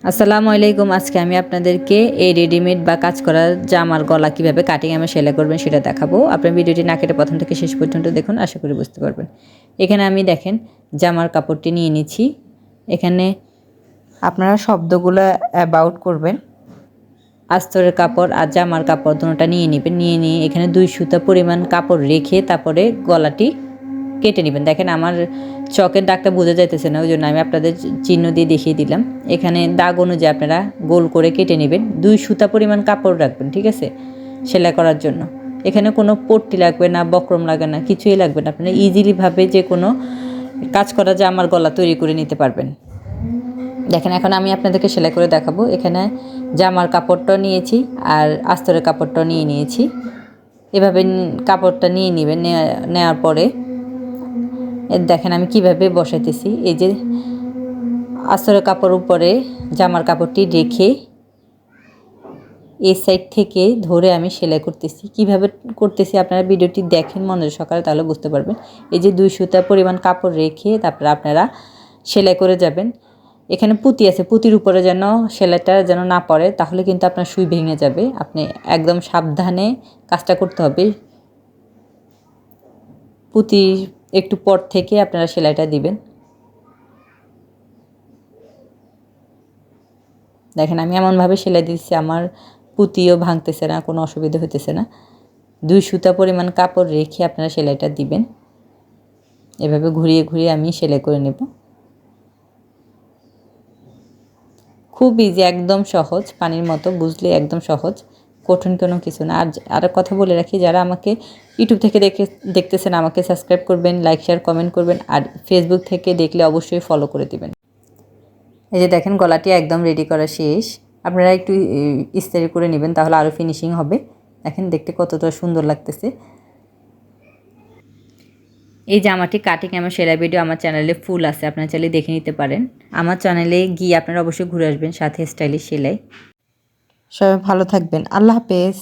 আসসালামু আলাইকুম। আজকে আমি আপনাদেরকে এই রেডিমেড বা কাজ করা জামার গলা কিভাবে কাটিং আমি সেলাই করবেন সেটা দেখাবো। আপনার ভিডিওটি না কেটে প্রথম থেকে শেষ পর্যন্ত দেখুন, আশা করি বুঝতে পারবেন। এখানে আমি দেখেন জামার কাপড়টি নিয়ে নিচ্ছি। এখানে আপনারা শব্দগুলো অ্যাবাউট করবেন। আস্তরের কাপড় আর জামার কাপড় দুটোটা নিয়ে নেবেন। নিয়ে এখানে 2 সুতা পরিমাণ কাপড় রেখে তারপরে গলাটি কেটে নেবেন। দেখেন আমার চকের দাগটা বোঝা যাইতেছে না, ওই জন্য আমি আপনাদের চিহ্ন দিয়ে দেখিয়ে দিলাম। এখানে দাগ অনুযায়ী আপনারা গোল করে কেটে নেবেন। 2 সুতা পরিমাণ কাপড় রাখবেন, ঠিক আছে, সেলাই করার জন্য। এখানে কোনো পট্টি লাগবে না, বক্রম লাগবে না, কিছুই লাগবে না। আপনারা ইজিলিভাবে যে কোনো কাজ করা জামার গলা তৈরি করে নিতে পারবেন। দেখেন এখন আমি আপনাদেরকে সেলাই করে দেখাবো। এখানে জামার কাপড়টাও নিয়েছি আর আস্তরের কাপড়টাও নিয়েছি। এভাবে কাপড়টা নিয়ে নেবেন। নেওয়ার পরে দেখেন আমি কিভাবে বসাইতেছি। এই যে আস্তরের কাপড় উপরে জামার কাপড়টি রেখে এই সাইড থেকে ধরে আমি সেলাই করতেছি। কিভাবে করতেছি আপনারা ভিডিওটি দেখেন মনোযোগ সহকারে, তাহলে বুঝতে পারবেন। এই যে 2 সুতা পরিমাণ কাপড় রেখে তারপরে আপনারা সেলাই করে যাবেন। এখানে পুঁতি আছে, পুঁতির উপরে যেন সেলাইটা যেন না পড়ে, তাহলে কিন্তু আপনার সুই ভেঙে যাবে। আপনি একদম সাবধানে কাজটা করতে হবে। পুঁতি একটু পর থেকে আপনারা সেলাইটা দিবেন। দেখেন আমি এমনভাবে সেলাই দিচ্ছি আমার পুঁতিও ভাঙতেছে না, কোনো অসুবিধা হইতেছে না। 2 সুতা পরিমাণ কাপড় রেখে আপনারা সেলাইটা দিবেন। এভাবে ঘুরিয়ে আমি সেলাই করে নেব। খুব ইজি, একদম সহজ, পানির মতো, বুঝলে একদম সহজ, কঠিন কোনো কিছু না। আর কথা বলে রাখি, যারা আমাকে ইউটিউব থেকে দেখতেছেন আমাকে সাবস্ক্রাইব করবেন, লাইক শেয়ার কমেন্ট করবেন, আর ফেসবুক থেকে দেখলে অবশ্যই ফলো করে দিবেন। এই যে দেখেন গলাটি একদম রেডি করা শেষ। আপনারা একটু ইস্ত্রি করে নেবেন, তাহলে আরও ফিনিশিং হবে। দেখেন দেখতে কতটা সুন্দর লাগতেছে। এই জামাটি কাটিং আমার সেলাই ভিডিও আমার চ্যানেলে ফুল আছে, আপনারা চাইলে দেখে নিতে পারেন। আমার চ্যানেলে গিয়ে আপনারা অবশ্যই ঘুরে আসবেন, সাথে স্টাইলিশ সেলাই। সবাই ভালো থাকবেন। আল্লাহ হাফেজ।